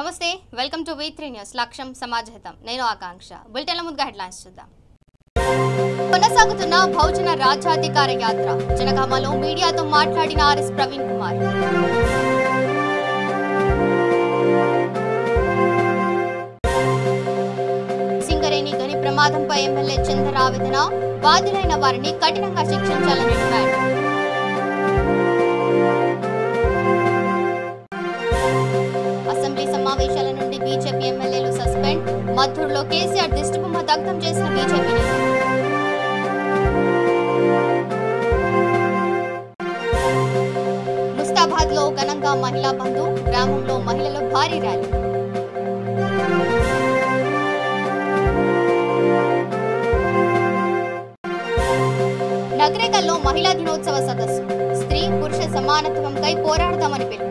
నమస్తే welcome to V3 news లక్ష్యం సమాజహితం నేను ఆకాంక్ష బులెటిన్ల ముందుగా హెడ్లైన్స్ చూద్దాం కొనసాగుతున్న బహుజన రాజ్యాధికార యాత్ర జనగామలో మీడియాతో మాట్లాడిన ఆర్ఎస్ ప్రవీణ్ కుమార్ సింగరేణి గని ప్రమాదంపై ఎమ్మెల్యే చందర్ ఆవేదన బాధ్యులైన వారిని కఠినంగా శిక్షించాలని డిమాండ్ సమావేశాల నుండి బీజేపీ ఎమ్మెల్యేలు సస్పెండ్ మద్దూరులో కేసీఆర్ దిష్టిబొమ్మ దగ్ధం చేసిన బీజేపీ నేతలు ముస్తాబాద్ లో ఘనంగా మహిళా బంధు గ్రామంలో మహిళలు భారీ ర్యాలీ నగరేకల్లో మహిళా దినోత్సవ సదస్సు స్త్రీ పురుష సమానత్వంకై పోరాడదామని పిలుపు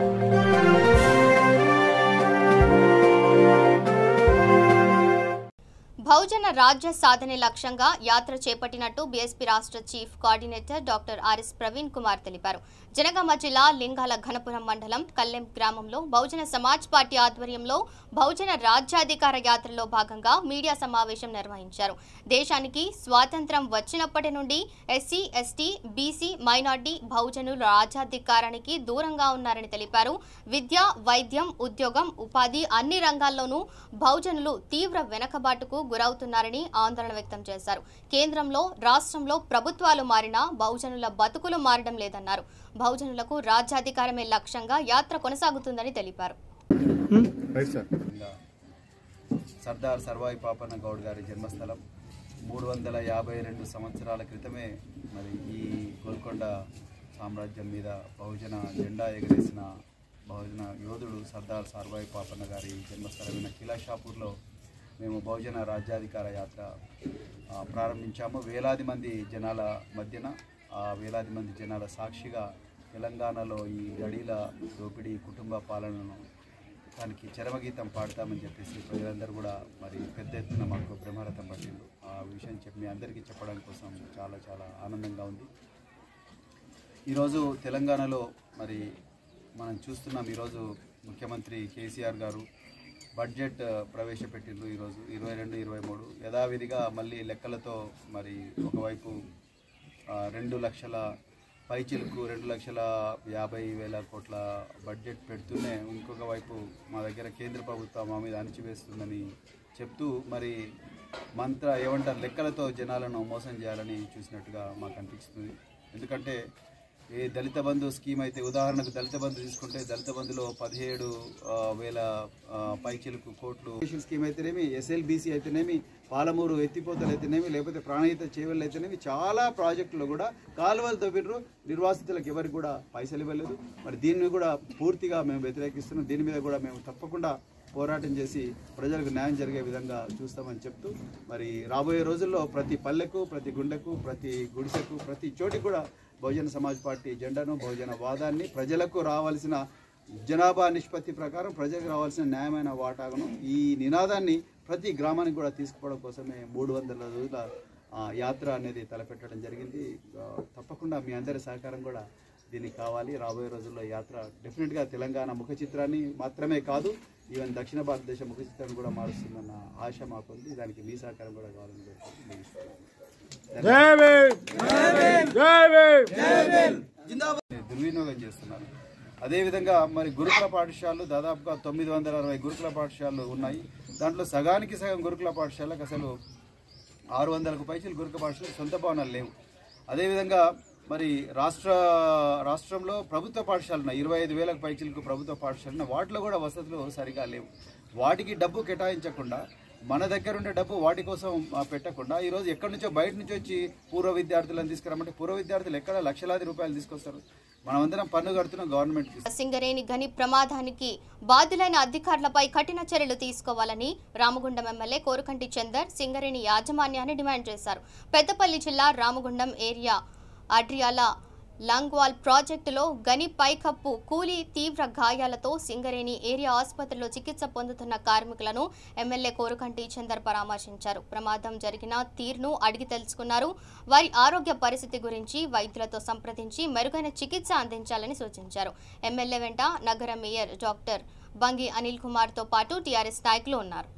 బహుజన రాజ్య సాధనే లక్ష్యంగా యాత్ర చేపట్టినట్టు బీఎస్పీ రాష్ట్ర chief coordinator doctor RS Praveen Kumar తెలిపారు. జనగామ జిల్లా లింగాల ఘనపురం మండలం కల్లెం గ్రామంలో బహుజన సమాజ్ పార్టీ ఆధ్వర్యంలో బహుజన రాజ్యాధికార యాత్రలో భాగంగా మీడియా సమావేశం నిర్వహించారు. దేశానికి స్వాతంత్ర్యం వచ్చినప్పటి నుండి ఎస్సీ, ఎస్టీ, బీసీ, మైనార్టీ బహుజనులు రాజ్యాధికారానికి దూరంగా ఉన్నారని తెలిపారు. విద్య, వైద్యం, ఉద్యోగం, ఉపాధి అన్ని రంగాల్లోనూ బహుజనులు తీవ్ర వెనకబాటుకు గురవుతున్నారని ఆందోళన వ్యక్తం చేశారు. కేంద్రంలో, రాష్ట్రంలో ప్రభుత్వాలు మారినా బహుజనుల బతుకులు మారడం లేదన్నారు. బహుజనులకు రాజ్యాధికారమే లక్ష్యంగా యాత్ర కొనసాగుతుందని తెలిపారు. సర్దార్ సర్వాయి పాపన్న గౌడ్ గారి జన్మస్థలం 352 సంవత్సరాల క్రితమే మరి ఈ గోల్కొండ సామ్రాజ్యం మీద బహుజన జెండా ఎగరేసిన బహుజన యోధుడు సర్దార్ సర్వాయి పాపన్న గారి జన్మస్థలమైన కిలాషాపూర్లో మేము బహుజన రాజ్యాధికార యాత్ర ప్రారంభించాము. వేలాది మంది జనాల మధ్యన వేలాది మంది జనాల సాక్షిగా తెలంగాణలో ఈ గడీల దోపిడీ కుటుంబ పాలనను దానికి చరమగీతం పాడతామని చెప్పేసి ప్రజలందరూ కూడా మరి పెద్ద ఎత్తున మాకు బ్రహ్మరథం పట్టిండు. ఆ విషయం చెప్పి మీ అందరికీ చెప్పడం కోసం చాలా చాలా ఆనందంగా ఉంది. ఈరోజు తెలంగాణలో మరి మనం చూస్తున్నాం. ఈరోజు ముఖ్యమంత్రి కేసీఆర్ గారు బడ్జెట్ ప్రవేశపెట్టిండ్రు. ఈరోజు 22-23 యథావిధిగా మళ్ళీ లెక్కలతో మరి ఒకవైపు 2 లక్షల పైచిలకు 2,50,000 కోట్ల బడ్జెట్ పెడుతూనే ఇంకొక వైపు మా దగ్గర కేంద్ర ప్రభుత్వం మా మీద అణిచివేస్తుందని చెప్తూ మరి ఏమంటారు లెక్కలతో జనాలను మోసం చేయాలని చూసినట్టుగా మాకు అనిపిస్తుంది. ఎందుకంటే ఏ దళిత బంధు స్కీమ్ అయితే ఉదాహరణకు దళిత బంధు తీసుకుంటే దళిత బంధులో 17,000 పైచిలకు కోట్లు స్కీమ్ అయితేనేమి, SLBC అయితేనేమి, పాలమూరు ఎత్తిపోతలు అయితేనేమి, లేకపోతే ప్రాణహిత చేవెళ్ళు అయితేనేమి చాలా ప్రాజెక్టులు కూడా కాలువలు తవ్విర్రు. నిర్వాసితులకు ఎవరికి కూడా పైసలు ఇవ్వలేదు. మరి దీన్ని కూడా పూర్తిగా మేము వ్యతిరేకిస్తున్నాం. దీని మీద కూడా మేము తప్పకుండా పోరాటం చేసి ప్రజలకు న్యాయం జరిగే విధంగా చూస్తామని చెప్తూ మరి రాబోయే రోజుల్లో ప్రతి పల్లెకు, ప్రతి గుండెకు, ప్రతి గుడిసెకు, ప్రతి చోటికి కూడా బహుజన సమాజ్ పార్టీ జెండాను, బహుజన వాదాన్ని, ప్రజలకు రావాల్సిన జనాభా నిష్పత్తి ప్రకారం ప్రజలకు రావాల్సిన న్యాయమైన వాటాను ఈ నినాదాన్ని ప్రతి గ్రామానికి కూడా తీసుకుపోవడం కోసమే 300 రోజుల యాత్ర అనేది తలపెట్టడం జరిగింది. తప్పకుండా మీ అందరి సహకారం కూడా దీనికి కావాలి. రాబోయే రోజుల్లో యాత్ర డెఫినెట్గా తెలంగాణ ముఖ చిత్రాన్ని మాత్రమే కాదు, ఈవెన్ దక్షిణ భారతదేశ ముఖ చిత్రాన్ని కూడా మారుస్తుందన్న ఆశ మాకుంది. దానికి మీ సహకారం కూడా కావాలని దుర్వినియోగం చేస్తున్నారు. అదేవిధంగా మరి గురుకుల పాఠశాలలు దాదాపుగా 960 గురుకుల పాఠశాలలు ఉన్నాయి. దాంట్లో సగానికి సగం గురుకుల పాఠశాలకు అసలు 600కు పైసలు గురుకుల పాఠశాలలు సొంత భవనాలు లేవు. అదేవిధంగా మరి రాష్ట్రంలో ప్రభుత్వ పాఠశాలలు ఉన్నాయి. 25,000కు పైచిలకు ప్రభుత్వ పాఠశాలలు ఉన్నాయి. వాటిలో కూడా వసతులు సరిగా లేవు. వాటికి డబ్బు కేటాయించకుండా మన దగ్గర ఉండే డబ్బు వాటి కోసం పెట్టకుండా ఈరోజు ఎక్కడి నుంచో బయట నుంచి వచ్చి పూర్వ విద్యార్థులను తీసుకురామంటే పూర్వ విద్యార్థులు ఎక్కడ లక్షలాది రూపాయలు తీసుకొస్తారు. మనమందరం పన్ను కడుతున్నాం గవర్నమెంట్. సింగరేణి గని ప్రమాదానికి బాధ్యులైన అధికారులపై కఠిన చర్యలు తీసుకోవాలని రామగుండం ఎమ్మెల్యే కోరుకంటి చందర్ సింగరేణి యాజమాన్యాన్ని డిమాండ్ చేశారు. పెద్దపల్లి జిల్లా రామగుండం ఏరియా అడ్రియాల లాంగ్వాల్ ప్రాజెక్టులో గని పైకప్పు కూలి తీవ్ర గాయాలతో సింగరేణి ఏరియా ఆసుపత్రిలో చికిత్స పొందుతున్న కార్మికులను ఎమ్మెల్యే కోరుకంటి చందర్ పరామర్శించారు. ప్రమాదం జరిగిన తీరును అడిగి తెలుసుకున్నారు. వారి ఆరోగ్య పరిస్థితి గురించి వైద్యులతో సంప్రదించి మెరుగైన చికిత్స అందించాలని సూచించారు. ఎమ్మెల్యే వెంట నగర మేయర్ డాక్టర్ బంగి అనిల్ కుమార్తో పాటు టీఆర్ఎస్ నాయకులు ఉన్నారు.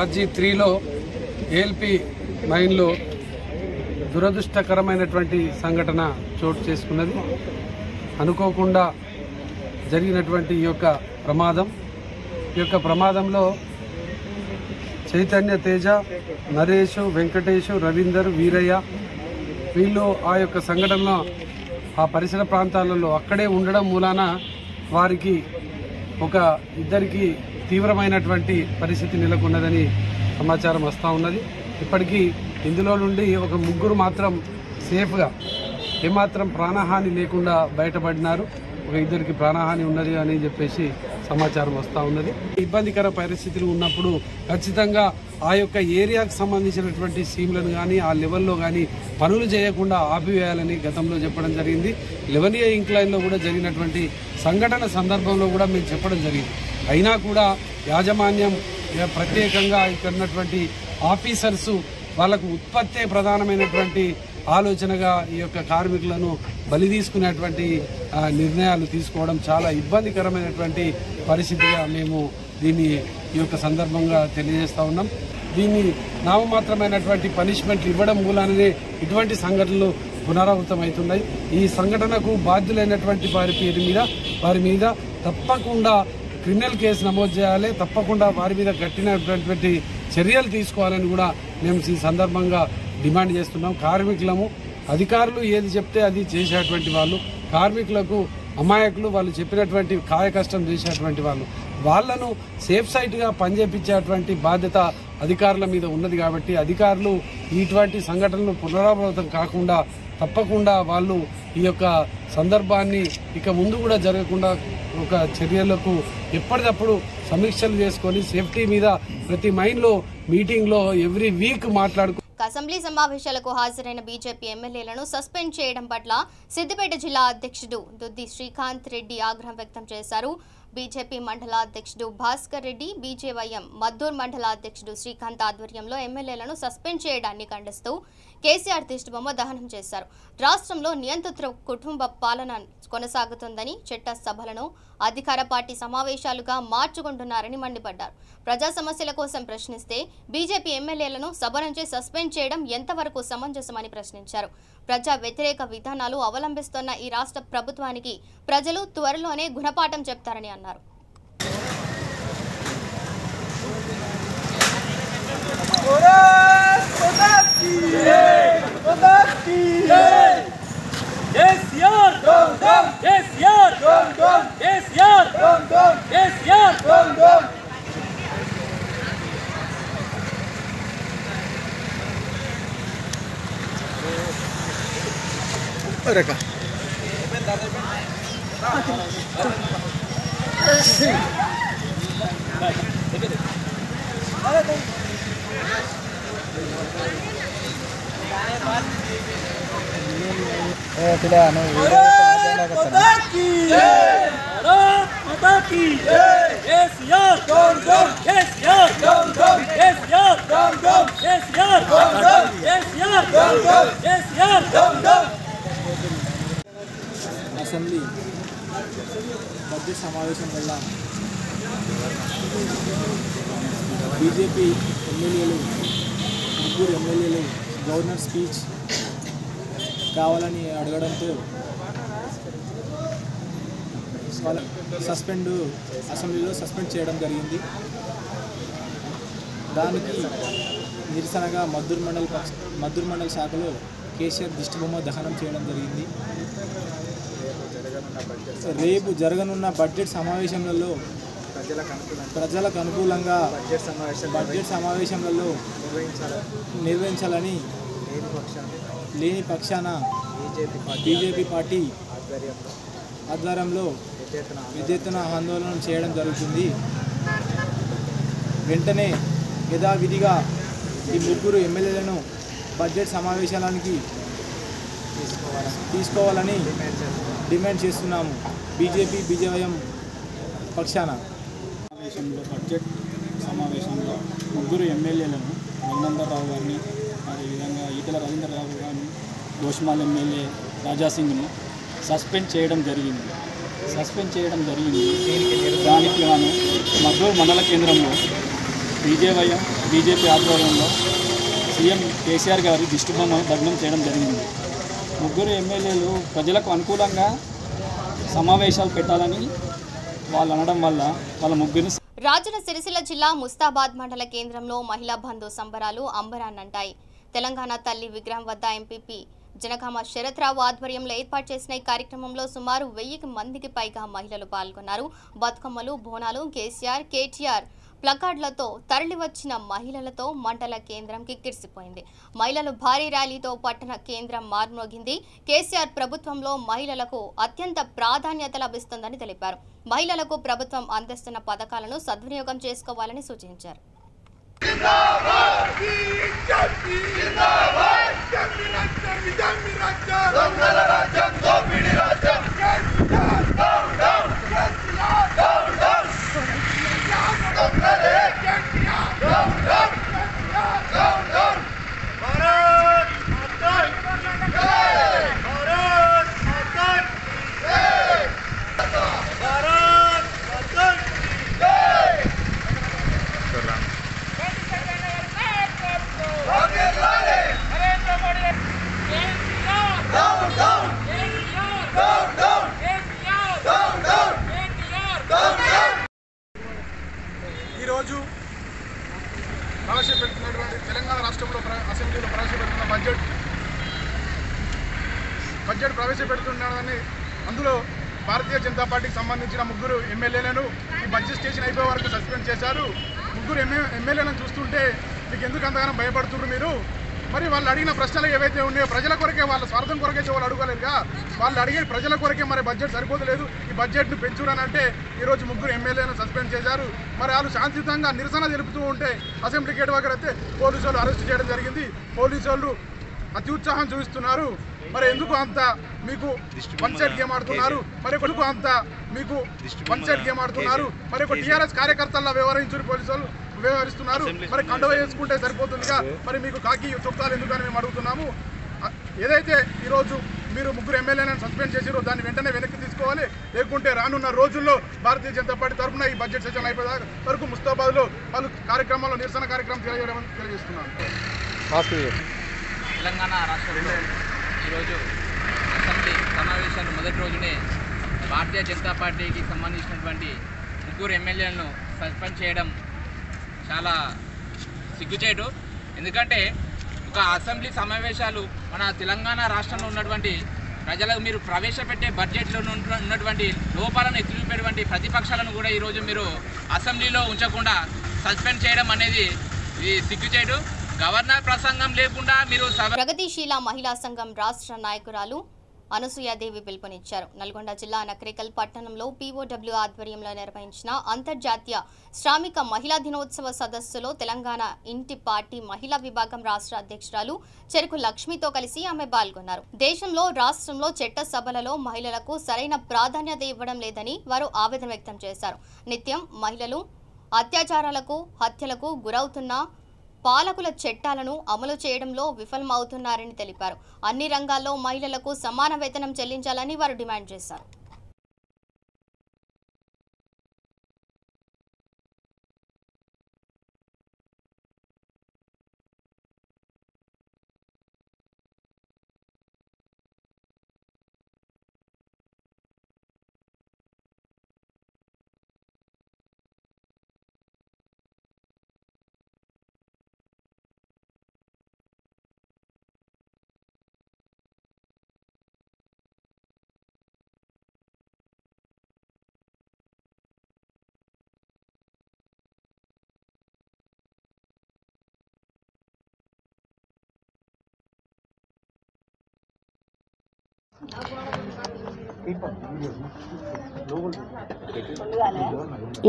RG3లో ఏఎల్పీ మైన్లో దురదృష్టకరమైనటువంటి సంఘటన చోటు చేసుకున్నది. అనుకోకుండా జరిగినటువంటి ఈ యొక్క ప్రమాదంలో చైతన్య తేజ, నరేష్, వెంకటేష్, రవీందర్, వీరయ్య వీళ్ళు ఆ యొక్క సంఘటనలో ఆ పరిసర ప్రాంతాలలో అక్కడే ఉండడం మూలాన వారికి ఇద్దరికి తీవ్రమైనటువంటి పరిస్థితి నెలకొన్నదని సమాచారం వస్తూ ఉన్నది. ఇప్పటికీ ఇందులో నుండి ఒక ముగ్గురు మాత్రం సేఫ్గా ఏమాత్రం ప్రాణహాని లేకుండా బయటపడినారు. ఇద్దరికి ప్రాణహాని ఉన్నది అని చెప్పేసి సమాచారం వస్తూ ఉన్నది. ఇబ్బందికర పరిస్థితులు ఉన్నప్పుడు ఖచ్చితంగా ఆ యొక్క ఏరియాకు సంబంధించినటువంటి సీమ్లను కానీ ఆ లెవెల్లో కానీ పనులు చేయకుండా ఆపివేయాలని గతంలో చెప్పడం జరిగింది. 11A ఇంక్లైన్లో కూడా జరిగినటువంటి సంఘటన సందర్భంలో కూడా మేము చెప్పడం జరిగింది. అయినా కూడా యాజమాన్యం ప్రత్యేకంగా ఇక్కడ ఉన్నటువంటి ఆఫీసర్సు వాళ్లకు ఉత్పత్తే ప్రధానమైనటువంటి ఆలోచనగా ఈ యొక్క కార్మికులను బలి తీసుకునేటువంటి నిర్ణయాలు తీసుకోవడం చాలా ఇబ్బందికరమైనటువంటి పరిస్థితిగా మేము ఈ యొక్క సందర్భంగా తెలియజేస్తూ ఉన్నాం. దీన్ని నామమాత్రమైనటువంటి పనిష్మెంట్లు ఇవ్వడం మూలానే ఇటువంటి సంఘటనలు పునరావృతమవుతున్నాయి. ఈ సంఘటనకు బాధ్యులైనటువంటి వారి మీద తప్పకుండా క్రిమినల్ కేసు నమోదు చేయాలి. తప్పకుండా వారి మీద కఠినటువంటి చర్యలు తీసుకోవాలని కూడా మేము ఈ సందర్భంగా డిమాండ్ చేస్తున్నాం. కార్మికులము అధికారులు ఏది చెప్తే అది చేసేటువంటి వాళ్ళు, కార్మికులకు అమాయకులు, వాళ్ళు చెప్పినటువంటి కాయ కష్టం చేసేటువంటి వాళ్ళను సేఫ్ సైట్గా పనిచేపించేటువంటి బాధ్యత అధికారుల మీద ఉన్నది. కాబట్టి అధికారులు ఇటువంటి సంఘటనలు పునరావృతం కాకుండా తప్పకుండా వాళ్ళు ఈ యొక్క సందర్భాన్ని ఇక ముందు కూడా జరగకుండా చర్యలకు ఎప్పటికప్పుడు సమీక్షలు చేసుకొని సేఫ్టీ మీద ప్రతి మైన్లో మీటింగ్లో ఎవ్రీ వీక్ మాట్లాడుకో. అసెంబ్లీ సమావేశాలకు హాజరైన బీజేపీ ఎమ్మెల్యేలను సస్పెండ్ చేయడం పట్ల సిద్దిపేట జిల్లా అధ్యక్షుడు దుద్ది శ్రీకాంత్ రెడ్డి ఆగ్రహం వ్యక్తం చేశారు. బీజేపీ మండల అధ్యక్షుడు భాస్కర్ రెడ్డి, బీజేవైఎం మద్దూర్ మండల అధ్యక్షుడు శ్రీకాంత్ ఆధ్వర్యంలో ఎమ్మెల్యేలను సస్పెండ్ చేయడాన్ని ఖండిస్తూ కేసీఆర్ దిష్టిబొమ్మ దహనం చేశారు. రాష్ట్రంలో నియంత్రిత కుటుంబ పాలన కొనసాగుతుందని, చట్ట సభలను అధికార పార్టీ సమావేశాలుగా మార్చుకుంటున్నారని మండిపడ్డారు. ప్రజా సమస్యల కోసం ప్రశ్నిస్తే బీజేపీ ఎమ్మెల్యేలను సభ నుంచి సస్పెండ్ చేయడం ఎంతవరకు సమంజసమని ప్రశ్నించారు. ప్రజా వ్యతిరేక విధానాలు అవలంబిస్తున్న ఈ రాష్ట్ర ప్రభుత్వానికి ప్రజలు త్వరలోనే గుణపాఠం చెప్తారని అన్నారు. అసెంబ్లీ బడ్జెట్ సమావేశం వల్ల బీజేపీ ఎమ్మెల్యేలు, ముగ్గురు ఎమ్మెల్యేలు గవర్నర్ స్పీచ్ కావాలని అడగడంతో అసెంబ్లీలో సస్పెండ్ చేయడం జరిగింది. దానికి నిరసనగా మద్దూర్ మండల శాఖలో కేసీఆర్ దిష్టిబొమ్మ దహనం చేయడం జరిగింది. రేపు జరగనున్న బడ్జెట్ సమావేశంలో ప్రజలకు అనుకూలంగా బడ్జెట్ సమావేశంలో నిర్వహించాలని లేని పక్షాన బీజేపీ పార్టీ ఆధ్వర్యంలో పెద్ద ఎత్తున ఆందోళన చేయడం జరుగుతుంది. వెంటనే యథావిధిగా ఈ ముగ్గురు ఎమ్మెల్యేలను బడ్జెట్ సమావేశానికి తీసుకోవాలని డిమాండ్ చేస్తున్నాము. బీజేపీ బీజేవైఎం పక్షాన బడ్జెట్ సమావేశంలో ముగ్గురు ఎమ్మెల్యేలను రఘునందరావు గారిని, అదేవిధంగా ఈటెల రవీంద్రరావు గారిని, దోషమాల్ ఎమ్మెల్యే రాజాసింగ్ను సస్పెండ్ చేయడం జరిగింది. సస్పెండ్ చేయడం జరిగింది. దానికి గాను మద్దూరు మండల కేంద్రంలో బీజేపీ ఆధ్వర్యంలో సీఎం కేసీఆర్ గారి దిష్టిబొమ్మను దగ్ధం చేయడం జరిగింది. ముగ్గురు ఎమ్మెల్యేలు ప్రజలకు అనుకూలంగా సమావేశాలు పెట్టాలని వాళ్ళు అనడం వల్ల వాళ్ళ ముగ్గురిని రాజన్న సిరిసిల్ల జిల్లా ముస్తాబాద్ మండల కేంద్రంలో మహిళా బంధు సంబరాలు అంబరాన్నంటాయి. తెలంగాణ తల్లి విగ్రహం వద్ద ఎంపీపీ జనగామ శరత్రావు ఆధ్వర్యంలో ఏర్పాటు చేసిన ఈ కార్యక్రమంలో సుమారు 1000 మందికి పైగా మహిళలు పాల్గొన్నారు. బతుకమ్మలు, బోనాలు, కేటీఆర్ ప్లకార్డులతో తరలివచ్చిన మహిళలతో మండల కేంద్రం కిక్కిరిసిపోయింది. మహిళలు భారీ ర్యాలీతో పట్టణ కేంద్రం మార్మోగింది. కేసీఆర్ ప్రభుత్వంలో మహిళలకు అత్యంత ప్రాధాన్యత లభిస్తుందని తెలిపారు. మహిళలకు ప్రభుత్వం అందిస్తున్న పథకాలను సద్వినియోగం చేసుకోవాలని సూచించారు. ఈరోజు ప్రవేశపెట్టినటువంటి తెలంగాణ రాష్ట్రంలో అసెంబ్లీలో ప్రవేశపెడుతున్న బడ్జెట్ ప్రవేశపెడుతున్నాడని అందులో భారతీయ జనతా పార్టీకి సంబంధించిన 3 ఎమ్మెల్యేలను ఈ బడ్జెట్ స్టేషన్ అయిపోయే వరకు సస్పెండ్ చేశారు. 3 ఎమ్మెల్యేలను చూస్తుంటే మీకు ఎందుకు అంతగానో భయపడుతున్నారు మీరు? మరి వాళ్ళు అడిగిన ప్రశ్నలు ఏవైతే ఉన్నాయో ప్రజల కొరకే, వాళ్ళ స్వార్థం కొరకే వాళ్ళు అడగలేరుగా. వాళ్ళు అడిగే ప్రజల కొరకే మరి బడ్జెట్ సరిపోతలేదు, ఈ బడ్జెట్ను పెంచురనంటే ఈరోజు 3 ఎమ్మెల్యేలను సస్పెండ్ చేశారు. మరి వాళ్ళు శాంతియుతంగా నిరసన తెలుపుతూ ఉంటే అసెంబ్లీ గేట్ దగ్గర అయితే పోలీసు వాళ్ళు అరెస్ట్ చేయడం జరిగింది. పోలీసు వాళ్ళు అతి ఉత్సాహం చూపిస్తున్నారు. మరి ఎందుకు అంత మీకు వన్ సైడ్ గేమ్ ఆడుతున్నారు? మరి ఒక టీఆర్ఎస్ కార్యకర్తల్లో పోలీసు వాళ్ళు వ్యవహరిస్తున్నారు. మరి కండువ వేసుకుంటే సరిపోతుందిగా, మరి మీకు కాకి చొక్కాలు ఎందుకని మేము అడుగుతున్నాము. ఏదైతే ఈరోజు మీరు 3 ఎమ్మెల్యేలను సస్పెండ్ చేసిరో దాన్ని వెంటనే వెనక్కి తీసుకోవాలి. లేకుంటే రానున్న రోజుల్లో భారతీయ జనతా పార్టీ తరఫున ఈ బడ్జెట్ సెషన్ అయిపోయే వరకు ముస్తాబాద్లో పలు కార్యక్రమాల్లో నిరసన కార్యక్రమం తెలియజేస్తున్నాను. తెలంగాణ రాష్ట్రంలో ఈరోజు అసెంబ్లీ సమావేశాలు మొదటి రోజునే భారతీయ జనతా పార్టీకి సంబంధించినటువంటి 3 ఎమ్మెల్యేలను సస్పెండ్ చేయడం చాలా సిగ్గుచేటు. ఎందుకంటే ఒక అసెంబ్లీ సమావేశాలు మన తెలంగాణ రాష్ట్రంలో ఉన్నటువంటి ప్రజలకు మీరు ప్రవేశపెట్టే బడ్జెట్లో ఉన్నటువంటి లోపాలను ఎత్తిపెట్టేటువంటి ప్రతిపక్షాలను కూడా ఈరోజు మీరు అసెంబ్లీలో ఉంచకుండా సస్పెండ్ చేయడం అనేది సిగ్గుచేటు. గవర్నర్ ప్రసంగం లేకుండా మీరు ప్రగతిశీల మహిళా సంఘం రాష్ట్ర నాయకురాలు అనసూయాదేవి పిలుపునిచ్చారు. నల్గొండ జిల్లా నకరేకల్ పట్టణంలో పీఓడబ్ల్యూ ఆధ్వర్యంలో నిర్వహించిన అంతర్జాతీయ శ్రామిక మహిళా దినోత్సవ సదస్సులో తెలంగాణ ఇంటి పార్టీ మహిళా విభాగం రాష్ట్ర అధ్యక్షురాలు చెరుకు లక్ష్మితో కలిసి ఆమె పాల్గొన్నారు. దేశంలో రాష్ట్రంలో చట్ట సభలలో మహిళలకు సరైన ప్రాధాన్యత ఇవ్వడం లేదని వారు ఆవేదన వ్యక్తం చేశారు. నిత్యం మహిళలు అత్యాచారాలకు, హత్యలకు గురవుతున్న పాలకుల చట్టాలను అమలు చేయడంలో విఫలమవుతున్నారని తెలిపారు. అన్ని రంగాల్లో మహిళలకు సమాన వేతనం చెల్లించాలని వారు డిమాండ్ చేశారు.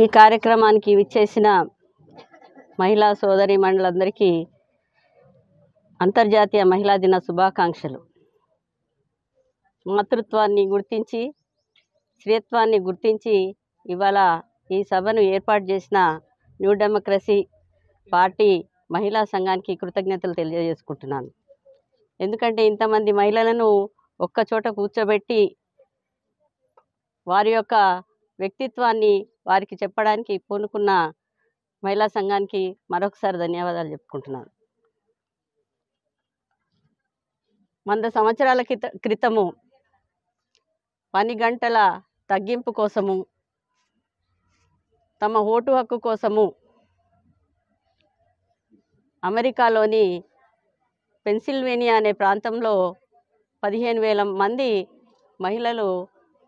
ఈ కార్యక్రమానికి విచ్చేసిన మహిళా సోదరి మండలందరికీ అంతర్జాతీయ మహిళా దిన శుభాకాంక్షలు. మాతృత్వాన్ని గుర్తించి, స్త్రీత్వాన్ని గుర్తించి ఇవాళ ఈ సభను ఏర్పాటు చేసిన న్యూ డెమోక్రసీ పార్టీ మహిళా సంఘానికి కృతజ్ఞతలు తెలియజేసుకుంటున్నాను. ఎందుకంటే ఇంతమంది మహిళలను ఒక్కచోట కూర్చోబెట్టి వారి యొక్క వ్యక్తిత్వాన్ని వారికి చెప్పడానికి పూనుకున్న మహిళా సంఘానికి మరొకసారి ధన్యవాదాలు చెప్పుకుంటున్నాను. 100 సంవత్సరాల క్రితము పని గంటల తగ్గింపు కోసము, తమ ఓటు హక్కు కోసము అమెరికాలోని పెన్సిల్వేనియా అనే ప్రాంతంలో 15,000 మంది మహిళలు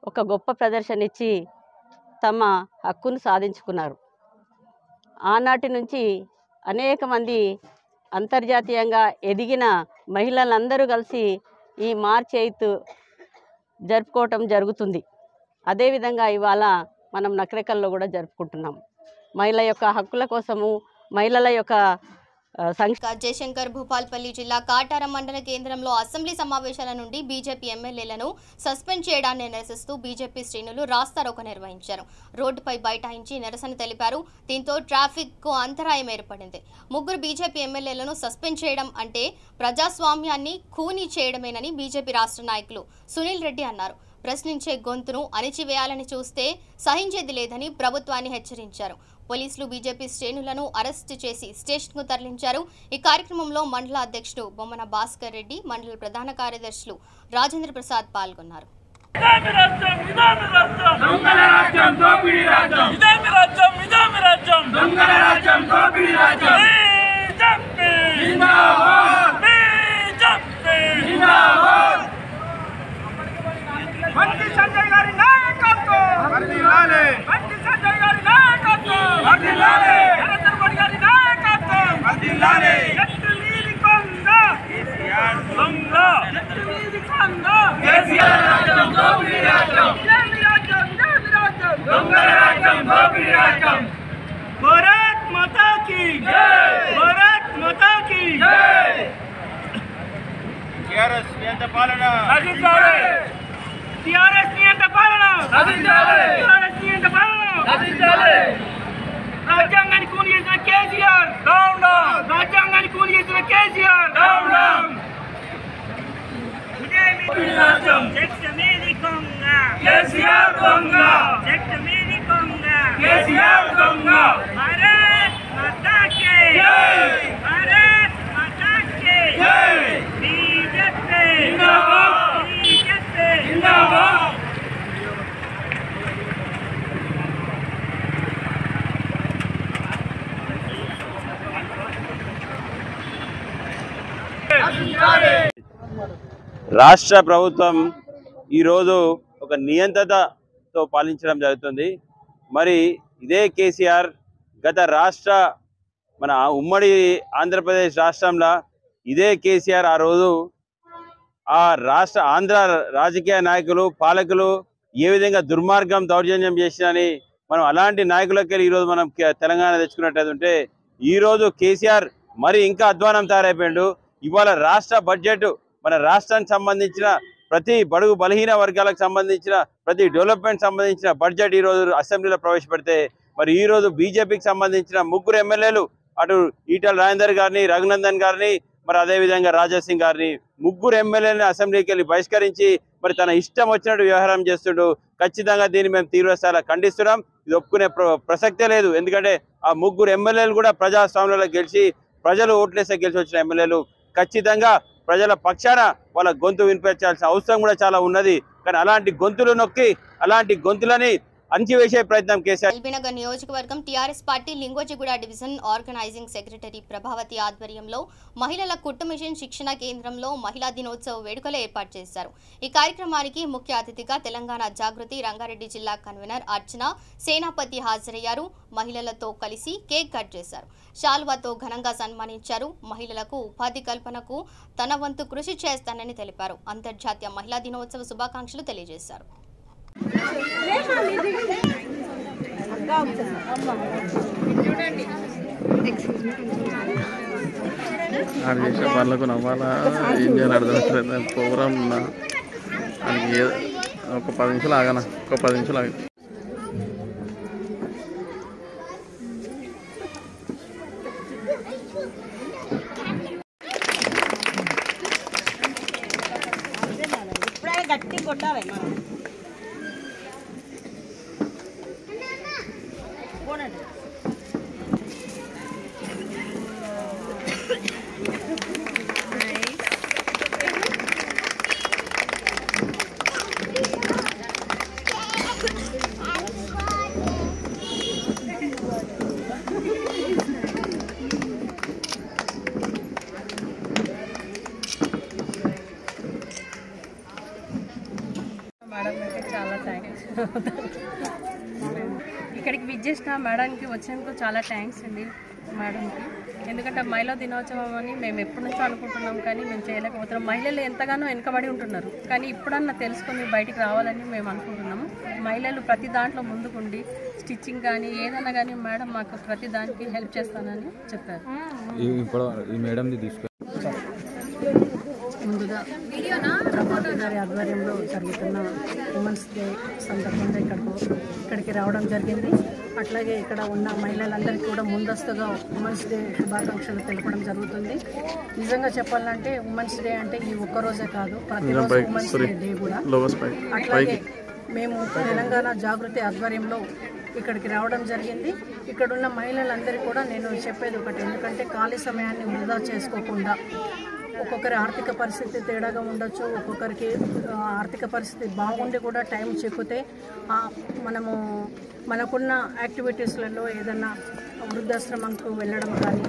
ఒక గొప్ప ప్రదర్శన ఇచ్చి తమ హక్కును సాధించుకున్నారు. ఆనాటి నుంచి అనేక మంది అంతర్జాతీయంగా ఎదిగిన మహిళలందరూ కలిసి ఈ మార్చ్ 8 జరుపుకోవటం జరుగుతుంది. అదేవిధంగా ఇవాళ మనం నకరేకల్లో కూడా జరుపుకుంటున్నాం. మహిళల యొక్క హక్కుల కోసము, మహిళల యొక్క జయశంకర్ భూపాల్పల్లి జిల్లా కాటారం మండల కేంద్రంలో అసెంబ్లీ సమావేశాల నుండి బీజేపీ ఎమ్మెల్యేలను సస్పెండ్ చేయడాన్ని నిరసిస్తూ బీజేపీ శ్రేణులు రాస్తారోకో నిర్వహించారు. రోడ్డుపై బైఠాయించి నిరసన తెలిపారు. దీంతో ట్రాఫిక్ కు అంతరాయం ఏర్పడింది. 3 బీజేపీ ఎమ్మెల్యేలను సస్పెండ్ చేయడం అంటే ప్రజాస్వామ్యాన్ని ఖూనీ చేయడమేనని బీజేపీ రాష్ట్ర నాయకులు సునీల్ రెడ్డి అన్నారు. ప్రశ్నించే గొంతును అణిచివేయాలని చూస్తే సహించేది లేదని ప్రభుత్వాన్ని హెచ్చరించారు. పోలీసులు బీజేపీ శ్రేణులను అరెస్టు చేసి స్టేషన్కు తరలించారు. ఈ కార్యక్రమంలో మండల అధ్యక్షుడు బొమ్మన భాస్కర్ రెడ్డి, మండల ప్రధాన కార్యదర్శులు రాజేంద్ర ప్రసాద్ పాల్గొన్నారు. भारत माता की जय, भारत माता की जय। टीआरएस नियंत्रण पालना नशिंचाले, टीआरएस नियंत्रण पालना नशिंचाले, टीआरएस नियंत्रण पालना नशिंचाले। రాజ్యాంగాన్ని కూని చేసిన కేసీఆర్ డౌన్ డౌన్, రాజ్యాంగాన్ని కూని చేసిన కేసీఆర్ డౌన్ డౌన్. చెట్టు మీది కొంగ కేసీఆర్ దొంగ, చెట్టు మీది కొంగ కేసీఆర్ దొంగ. భారత్ మాతా కీ జై, భారత్ మాతా కీ జై. బీజేపీ జిందాబాద్, బీజేపీ జిందాబాద్. రాష్ట్ర ప్రభుత్వం ఈరోజు ఒక నియంత్రణతో పాలించడం జరుగుతుంది. మరి ఇదే కేసీఆర్ గత మన ఉమ్మడి ఆంధ్రప్రదేశ్ రాష్ట్రంలో ఇదే కేసీఆర్ ఆ రోజు ఆ ఆంధ్ర రాజకీయ నాయకులు, పాలకులు ఏ విధంగా దుర్మార్గం దౌర్జన్యం చేసినని మనం అలాంటి నాయకులకి ఈరోజు మనం తెలంగాణ తెచ్చుకున్నట్లయితే ఈరోజు కేసీఆర్ మరి ఇంకా అధ్వానం తయారైపోయాడు. ఇవాళ రాష్ట్ర బడ్జెట్ మన రాష్ట్రానికి సంబంధించిన ప్రతి బడుగు బలహీన వర్గాలకు సంబంధించిన ప్రతి డెవలప్మెంట్ సంబంధించిన బడ్జెట్ ఈరోజు అసెంబ్లీలో ప్రవేశపెడితే మరి ఈరోజు బీజేపీకి సంబంధించిన 3 ఎమ్మెల్యేలు అటు ఈటల రాజేందర్ గారిని, రఘునందన్ గారిని, మరి అదేవిధంగా రాజాసింగ్ గారిని 3 ఎమ్మెల్యేలను అసెంబ్లీకి వెళ్ళి బహిష్కరించి మరి తన ఇష్టం వచ్చినట్టు వ్యవహారం చేస్తుండు. ఖచ్చితంగా దీన్ని మేము తీవ్రస్థాయిలో ఖండిస్తున్నాం. ఇది ఒప్పుకునే ప్రసక్తే లేదు. ఎందుకంటే ఆ 3 ఎమ్మెల్యేలు కూడా ప్రజాస్వామ్యంలో గెలిచి ప్రజలు ఓట్లేసే గెలిచి వచ్చిన ఎమ్మెల్యేలు. ఖచ్చితంగా ప్రజల పక్షాన వాళ్ళ గొంతు వినిపించాల్సిన అవసరం కూడా చాలా ఉన్నది. కానీ అలాంటి గొంతులు నొక్కి అలాంటి గొంతులని అంచివేసే ప్రయత్నం కేసీఆర్. ఎల్బీనగర్ నియోజకవర్గం TRS party Lingojiguda division organizing secretary Prabhavati ఆధ్వర్యంలో మహిళల కుట్టు మిషన్ శిక్షణ కేంద్రంలో మహిళా దినోత్సవ వేడుకలు ఏర్పాటు చేశారు. ఈ కార్యక్రమానికి ముఖ్య అతిథిగా తెలంగాణ జాగృతి రంగారెడ్డి జిల్లా కన్వీనర్ అర్చన సేనాపతి హాజరయ్యారు. మహిళలతో కలిసి కేక్ కట్ చేశారు. శాల్వాతో ఘనంగా సన్మానించారు. మహిళలకు ఉపాధి కల్పనకు తన వంతు కృషి చేస్తానని తెలిపారు. అంతర్జాతీయ మహిళా దినోత్సవ శుభాకాంక్షలు తెలియజేశారు. ఆడు చేసే పనులకు నవ్వాలా ఏం చేయాలి అర్థమవుతుంది. ప్రోగ్రామ్ దానికి ఒక 10 నిమిషాలు ఆగనా, ఒక 10 నిమిషాలు ఆగి గట్టి కొట్టాలి మనం. ఇక్కడికి విచ్చేసిన మేడానికి వచ్చినందుకు చాలా థ్యాంక్స్ అండి మేడంకి. ఎందుకంటే మహిళా దినోత్సవం అని మేము ఎప్పటి నుంచో అనుకుంటున్నాం, కానీ మేము చేయలేకపోతున్నాం. మహిళలు ఎంతగానో వెనుకబడి ఉంటున్నారు, కానీ ఇప్పుడన్నా తెలుసుకొని బయటికి రావాలని మేము అనుకుంటున్నాము. మహిళలు ప్రతి దాంట్లో ముందుకుండి స్టిచ్చింగ్ కానీ ఏదైనా కానీ మేడం మాకు ప్రతి దానికి హెల్ప్ చేస్తానని చెప్పారు. ముందుగా ప్రభాకర్ గారి ఆధ్వర్యంలో జరుగుతున్న ఉమెన్స్ డే సందర్భంగా ఇక్కడికి రావడం జరిగింది. అట్లాగే ఇక్కడ ఉన్న మహిళలందరికీ కూడా ముందస్తుగా ఉమెన్స్ డే శుభాకాంక్షలు తెలపడం జరుగుతుంది. నిజంగా చెప్పాలంటే ఉమెన్స్ డే అంటే ఈ ఒక్కరోజే కాదు, ప్రతిరోజు ఉమెన్స్ డే కూడా. అట్లాగే మేము తెలంగాణ జాగృతి ఆధ్వర్యంలో ఇక్కడికి రావడం జరిగింది. ఇక్కడున్న మహిళలందరికీ కూడా నేను చెప్పేది ఒకటి, ఎందుకంటే ఖాళీ సమయాన్ని వృధా చేసుకోకుండా, ఒక్కొక్కరి ఆర్థిక పరిస్థితి తేడాగా ఉండొచ్చు, ఒక్కొక్కరికి ఆర్థిక పరిస్థితి బాగుండి కూడా టైం చిక్కితే మనము మనకున్న యాక్టివిటీస్లలో ఏదైనా వృద్ధాశ్రమంకు వెళ్ళడం కానీ,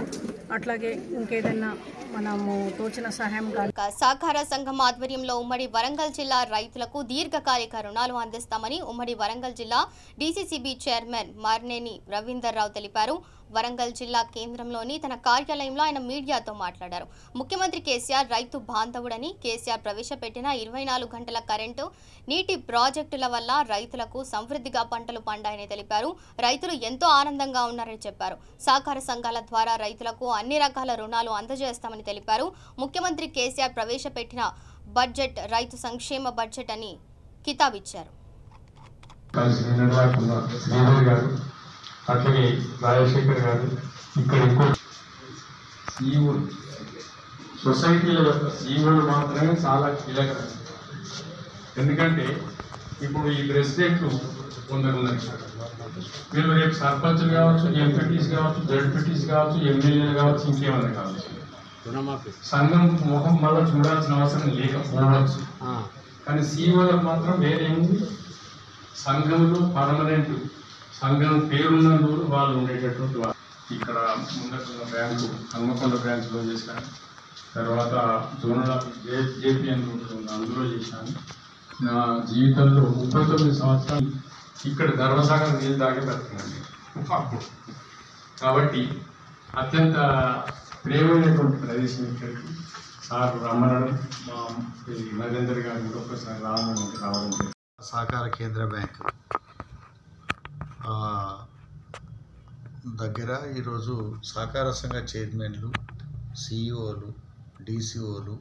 అట్లాగే ఇంకేదైనా మనము తోచిన సహాయం కానీ. సహకార సంఘం ఆధ్వర్యంలో ఉమ్మడి వరంగల్ జిల్లా రైతులకు దీర్ఘకాలిక రుణాలు అందిస్తామని ఉమ్మడి వరంగల్ జిల్లా డీసీసీబీ చైర్మన్ మార్నేని రవీందర్ రావు తెలిపారు. వరంగల్ జిల్లా కేంద్రంలోని తన కార్యాలయంలో ఆయన మీడియాతో మాట్లాడారు. ముఖ్యమంత్రి కేసీఆర్ రైతు బాంధవుడని, కేసీఆర్ ప్రవేశపెట్టిన 24 గంటల కరెంటు, నీటి ప్రాజెక్టుల వల్ల రైతులకు సమృద్ధిగా పంటలు పండాయని తెలిపారు. రైతులు ఎంతో ఆనందంగా ఉన్నారని చెప్పారు. సహకార సంఘాల ద్వారా రైతులకు అన్ని రకాల రుణాలు అందజేస్తామని తెలిపారు. ముఖ్యమంత్రి కేసీఆర్ ప్రవేశపెట్టిన బడ్జెట్ రైతు సంక్షేమ బడ్జెట్ అని కితాబిచ్చారు. అట్లాగే రాజశేఖర్ గారు, ఇక్కడ ఇంకో సీఈఓలు, సొసైటీల యొక్క సీఈఓలు మాత్రమే చాలా కీలకం. ఎందుకంటే ఇప్పుడు ఈ ప్రెసిడెంట్లు కొందరున్నారు, వీళ్ళు రేపు సర్పంచులు కావచ్చు, ఎంపీటీస్ కావచ్చు, జడ్పీటీస్ కావచ్చు, ఎమ్మెల్యేలు కావచ్చు, ఇంకేమన్నా కావచ్చు. సంఘం ముఖం మళ్ళీ చూడాల్సిన అవసరం లేకపోవచ్చు, కానీ సీఈఓలకు మాత్రం వేరేముంది, సంఘంలో పర్మనెంట్ సంఘం పేరున్న వాళ్ళు ఉండేటటువంటి వాళ్ళు. ఇక్కడ ముందకున్న బ్యాంకు హన్మకొండ బ్రాంచ్లో చేశాను, తర్వాత జోనల్ జేపీఎన్ అందులో చేశాను. నా జీవితంలో 39 సంవత్సరాలు ఇక్కడ ధర్మసాగర్ నీళ్ళు దాకా బతుకున్నాను. కాబట్టి అత్యంత ప్రేమైనటువంటి ప్రదేశం ఇక్కడికి సార్ రమ్మనడం, మా నరేందర్ గారు కూడా ఒకసారి రావడం. సహకార కేంద్ర బ్యాంక్ దగ్గర ఈరోజు సహకార సంఘ చైర్మన్లు, సిఇఓలు, డిసిఓలు,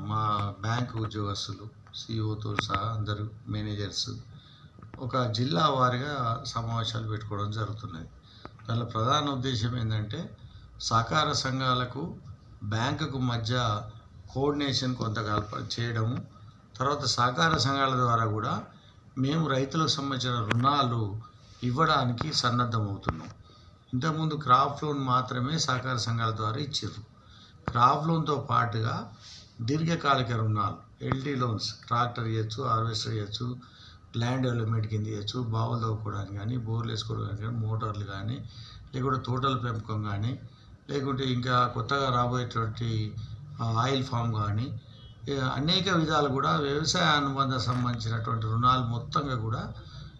మా బ్యాంకు ఉద్యోగస్తులు, సిఇఓతో సహా అందరూ మేనేజర్స్ ఒక జిల్లా వారీగా సమావేశాలు పెట్టుకోవడం జరుగుతున్నది. దానిలో ప్రధాన ఉద్దేశం ఏంటంటే సహకార సంఘాలకు బ్యాంకుకు మధ్య కోఆర్డినేషన్ కొంత చేయడము, తర్వాత సహకార సంఘాల ద్వారా కూడా మేము రైతులకు సంబంధించిన రుణాలు ఇవ్వడానికి సన్నద్ధమవుతున్నాం. ఇంతకుముందు క్రాప్ లోన్ మాత్రమే సహకార సంఘాల ద్వారా ఇచ్చారు. క్రాప్ లోన్తో పాటుగా దీర్ఘకాలిక రుణాలు, ఎల్టీ లోన్స్, ట్రాక్టర్ ఇవ్వచ్చు, హార్వెస్టర్ ఇవ్వచ్చు, ల్యాండ్ డెవలప్మెంట్ కింద ఇవ్వచ్చు, బావులు తవ్వుకోవడానికి కానీ, బోర్లు వేసుకోవడానికి కానీ, మోటార్లు కానీ, లేకుంటే తోటల పెంపకం కానీ, లేకుంటే ఇంకా కొత్తగా రాబోయేటువంటి ఆయిల్ ఫామ్ కానీ, అనేక విధాలు కూడా వ్యవసాయ అనుబంధ సంబంధించినటువంటి రుణాలు మొత్తంగా కూడా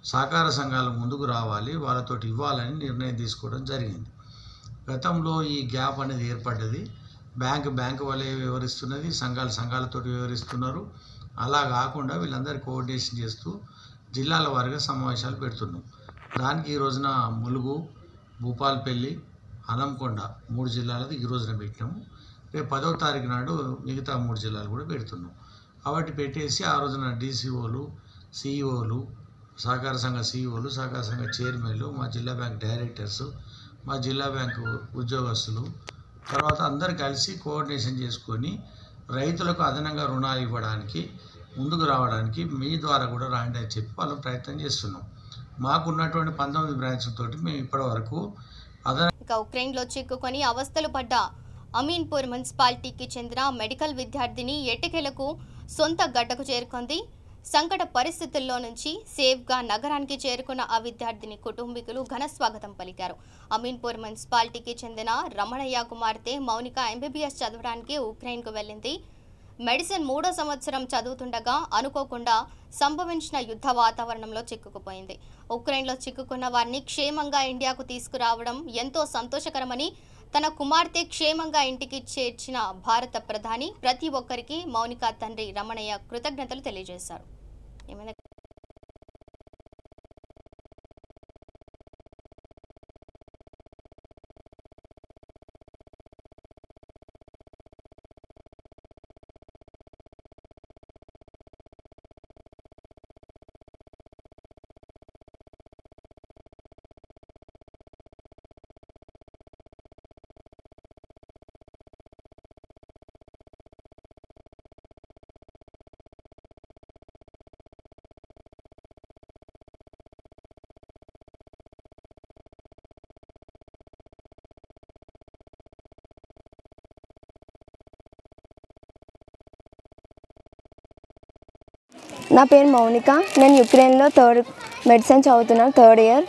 సహకార సంఘాలు ముందుకు రావాలి, వాళ్ళతోటి ఇవ్వాలని నిర్ణయం తీసుకోవడం జరిగింది. గతంలో ఈ గ్యాప్ అనేది ఏర్పడ్డది. బ్యాంకు వల్లే వ్యవహరిస్తున్నది, సంఘాలతో వ్యవహరిస్తున్నారు. అలా కాకుండా వీళ్ళందరూ కోఆర్డినేషన్ చేస్తూ జిల్లాల వారీగా సమావేశాలు పెడుతున్నాం. దానికి ఈ రోజున ములుగు, భూపాలపల్లి, హనంకొండ 3 జిల్లాలది ఈ రోజున పెట్టినాము. రేపు 10వ తారీఖు నాడు మిగతా 3 జిల్లాలు కూడా పెడుతున్నాం. కాబట్టి పెట్టేసి ఆ రోజున డీసీఓలు, సిఇఓలు, సహకార సంఘ సిఇఓలు, సహకార సంఘ చైర్మన్లు, మా జిల్లా బ్యాంక్ డైరెక్టర్స్, మా జిల్లా బ్యాంకు ఉద్యోగస్తులు, తర్వాత అందరు కలిసి కోఆర్డినేషన్ చేసుకొని రైతులకు అదనంగా రుణాలు ఇవ్వడానికి ముందుకు రావడానికి మీ ద్వారా కూడా రాండి అని చెప్పి వాళ్ళ ప్రయత్నం చేస్తున్నాం. మాకున్నటువంటి 19 బ్రాంచ్లతోటి మేము ఇప్పటివరకు ఇక ఉక్రెయిన్లో చిక్కుకొని అవస్థలు పడ్డ అమీన్పూర్ మున్సిపాలిటీకి చెందిన మెడికల్ విద్యార్థిని ఎట్టకేలకు సొంత గడ్డకు చేరుకుంది. సంకట పరిస్థితుల్లో నుంచి సేఫ్గా నగరానికి చేరుకున్న ఆ విద్యార్థిని కుటుంబీకులు ఘన స్వాగతం పలికారు. అమీన్పూర్ మున్సిపాలిటీకి చెందిన రమణయ్య కుమార్తె మౌనిక MBBS చదవడానికి ఉక్రెయిన్కు వెళ్ళింది. మెడిసిన్ 3వ సంవత్సరం చదువుతుండగా అనుకోకుండా సంభవించిన యుద్ధ వాతావరణంలో చిక్కుకుపోయింది. ఉక్రెయిన్లో చిక్కుకున్న వారిని క్షేమంగా ఇండియాకు తీసుకురావడం ఎంతో సంతోషకరమని, తన కుమార్తె క్షేమంగా ఇంటికి చేర్చిన భారత ప్రధాని ప్రతి ఒక్కరికి మౌనిక తండ్రి రమణయ్య కృతజ్ఞతలు తెలియజేశారు. నా పేరు మౌనిక. నేను యుక్రెయిన్లో మెడిసిన్ చదువుతున్నాను, 3rd ఇయర్.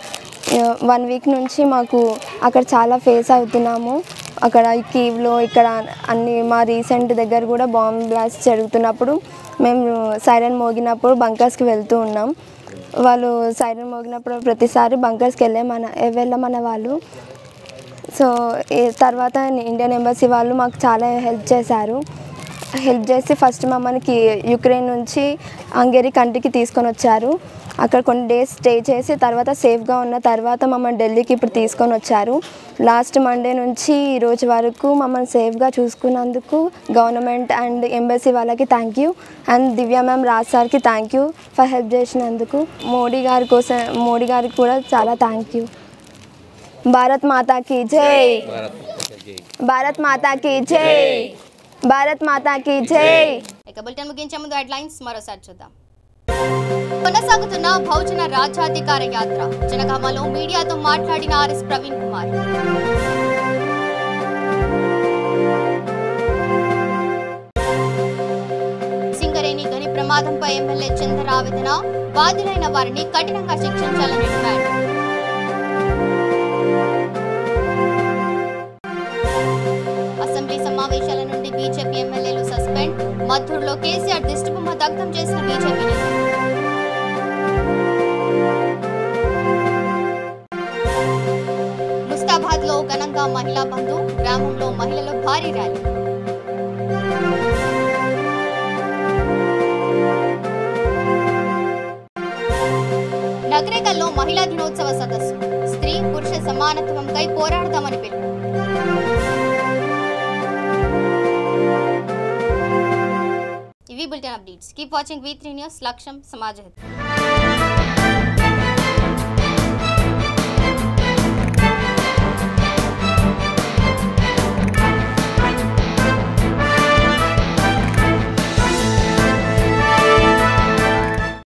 1 వీక్ నుంచి మాకు అక్కడ చాలా ఫేస్ అవుతున్నాము. అక్కడ కీవ్లో ఇక్కడ అన్ని మా రీసెంట్ దగ్గర కూడా బాంబ్ బ్లాస్ట్ జరుగుతున్నప్పుడు మేము సైరన్ మోగినప్పుడు బంకర్స్కి వెళ్తూ ఉన్నాం. వాళ్ళు సైరన్ మోగినప్పుడు ప్రతిసారి బంకర్స్కి వెళ్ళమన్న వాళ్ళు. సో తర్వాత ఇండియన్ ఎంబసీ వాళ్ళు మాకు చాలా హెల్ప్ చేసి ఫస్ట్ మమ్మల్ని యుక్రెయిన్ నుంచి హంగరీ కంట్రీకి తీసుకొని వచ్చారు. అక్కడ కొన్ని డేస్ స్టే చేసి తర్వాత సేఫ్గా ఉన్న తర్వాత మమ్మల్ని ఢిల్లీకి ఇప్పుడు తీసుకొని వచ్చారు. లాస్ట్ మండే నుంచి ఈరోజు వరకు మమ్మల్ని సేఫ్గా చూసుకున్నందుకు గవర్నమెంట్ అండ్ ఎంబసీ వాళ్ళకి thank you, and Divya ma'am Raj సార్కి థ్యాంక్ యూ ఫర్ హెల్ప్ చేసినందుకు. మోడీ గారికి కూడా చాలా థ్యాంక్ యూ. భారత్ మాతాకి జై, భారత్ మాతాకి జై, భారత్ మాతాకి జై. ఇక బులెటిన్ ముగించే ముందు హెడ్లైన్స్ మరోసారి చూద్దాం. కొనసాగుతున్న బహుజన రాజ్యాధికార యాత్ర. జనగామలో మీడియాతో మాట్లాడిన ఆర్ఎస్ ప్రవీణ్ కుమార్. సింగరేణి గని ప్రమాదంపై ఎమ్మెల్యే చంద్ర ఆవేదన. బాధ్యులైన వారిని కఠినంగా శిక్షించాలని డిమాండ్. అసెంబ్లీ సమావేశాల నుండి బీజేపీ ఎమ్మెల్యేలు సస్పెండ్. మద్దూరులో కేసీఆర్ దిష్టిబొమ్మ దగ్ధం చేసిన బీజేపీ నేతలు. ముస్తాబాద్ లో ఘనంగా మహిళా బంధు. గ్రామంలో మహిళలు భారీ ర్యాలీ. నగరేకల్లో మహిళా దినోత్సవ సదస్సు. స్త్రీ పురుష సమానత్వంకై పోరాడదామని పిలుపు. ఇవి bulletin updates. Keep watching V3 news. లక్ష్యం సమాజ హితం.